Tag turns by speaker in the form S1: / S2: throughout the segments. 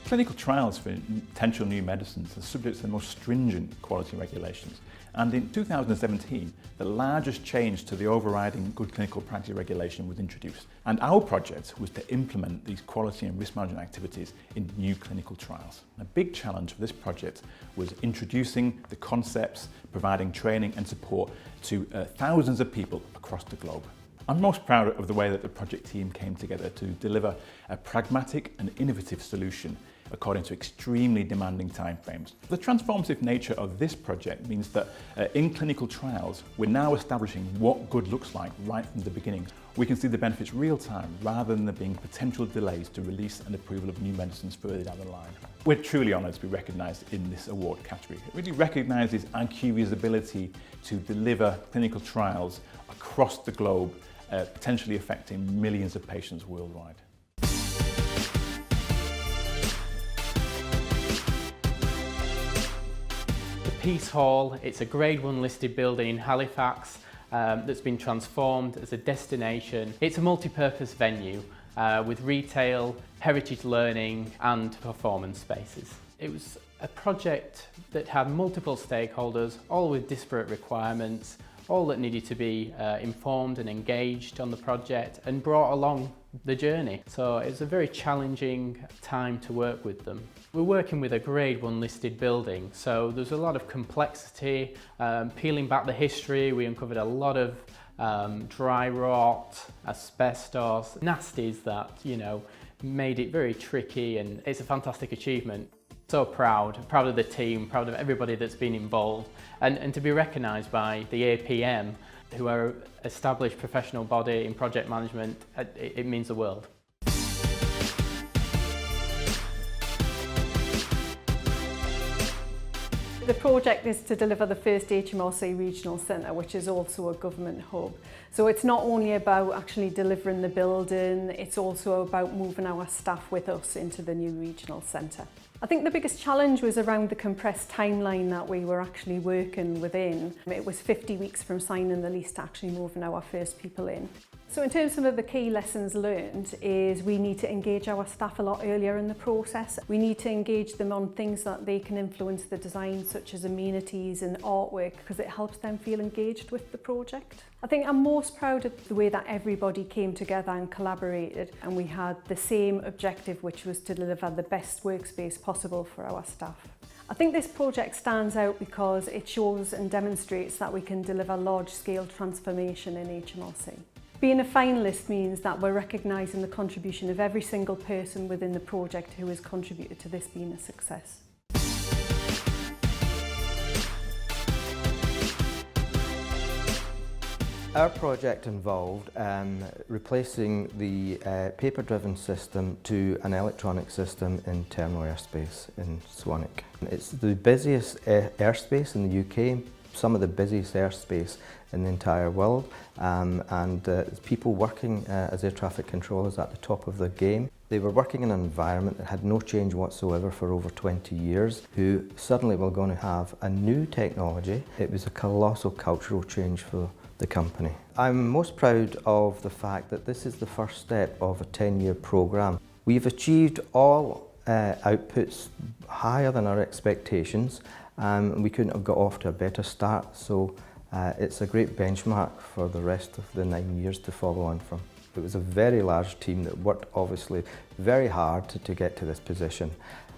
S1: Clinical trials for potential new medicines are subject to the most stringent quality regulations, and in 2017 the largest change to the overriding good clinical practice regulation was introduced, and our project was to implement these quality and risk management activities in new clinical trials. A big challenge for this project was introducing the concepts, providing training and support to thousands of people across the globe. I'm most proud of the way that the project team came together to deliver a pragmatic and innovative solution according to extremely demanding timeframes. The transformative nature of this project means that in clinical trials, we're now establishing what good looks like right from the beginning. We can see the benefits real time rather than there being potential delays to release and approval of new medicines further down the line. We're truly honoured to be recognised in this award category. It really recognises IQVIA's ability to deliver clinical trials across the globe, potentially affecting millions of patients worldwide.
S2: Peace Hall, it's a Grade 1 listed building in Halifax that's been transformed as a destination. It's a multi-purpose venue with retail, heritage learning and performance spaces. It was a project that had multiple stakeholders, all with disparate requirements, all that needed to be informed and engaged on the project and brought along the journey. So it was a very challenging time to work with them. We're working with a Grade 1 listed building, so there's a lot of complexity. Peeling back the history, we uncovered a lot of dry rot, asbestos, nasties that, made it very tricky, and it's a fantastic achievement. So proud of the team, proud of everybody that's been involved, and to be recognised by the APM, who are an established professional body in project management, it means the world.
S3: The project is to deliver the first HMRC regional centre, which is also a government hub. So it's not only about actually delivering the building, it's also about moving our staff with us into the new regional centre. I think the biggest challenge was around the compressed timeline that we were actually working within. It was 50 weeks from signing the lease to actually moving our first people in. So in terms of the key lessons learned is we need to engage our staff a lot earlier in the process. We need to engage them on things that they can influence the design, such as amenities and artwork, because it helps them feel engaged with the project. I think I'm most proud of the way that everybody came together and collaborated, and we had the same objective, which was to deliver the best workspace possible for our staff. I think this project stands out because it shows and demonstrates that we can deliver large-scale transformation in HMRC. Being a finalist means that we're recognising the contribution of every single person within the project who has contributed to this being a success.
S4: Our project involved replacing the paper-driven system to an electronic system in terminal airspace in Swanwick. It's the busiest airspace in the UK, some of the busiest airspace in the entire world, and people working as air traffic controllers at the top of their game. They were working in an environment that had no change whatsoever for over 20 years, who suddenly were going to have a new technology. It was a colossal cultural change for the company. I'm most proud of the fact that this is the first step of a 10-year programme. We've achieved all outputs higher than our expectations. We couldn't have got off to a better start, so it's a great benchmark for the rest of the 9 years to follow on from. It was a very large team that worked obviously very hard to get to this position.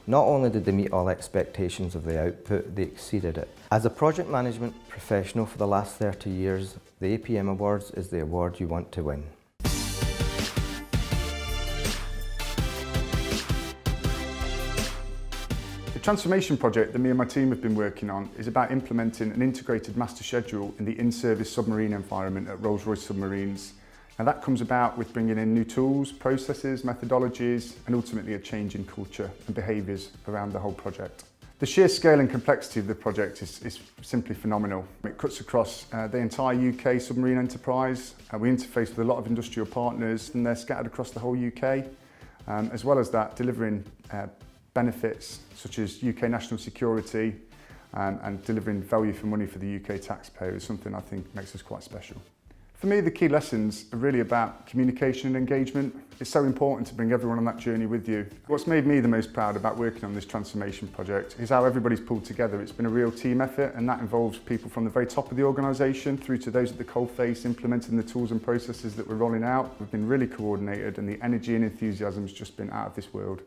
S4: Not only did they meet all expectations of the output, they exceeded it. As a project management professional for the last 30 years, the APM Awards is the award you want to win.
S5: The transformation project that me and my team have been working on is about implementing an integrated master schedule in the in-service submarine environment at RollsRoyce Submarines. Now that comes about with bringing in new tools, processes, methodologies, and ultimately a change in culture and behaviours around the whole project. The sheer scale and complexity of the project is simply phenomenal. It cuts across the entire UK submarine enterprise. We interface with a lot of industrial partners, and they're scattered across the whole UK. As well as that, delivering benefits such as UK national security and delivering value for money for the UK taxpayer is something I think makes us quite special. For me, the key lessons are really about communication and engagement. It's so important to bring everyone on that journey with you. What's made me the most proud about working on this transformation project is how everybody's pulled together. It's been a real team effort, and that involves people from the very top of the organisation through to those at the coalface implementing the tools and processes that we're rolling out. We've been really coordinated, and the energy and enthusiasm has just been out of this world.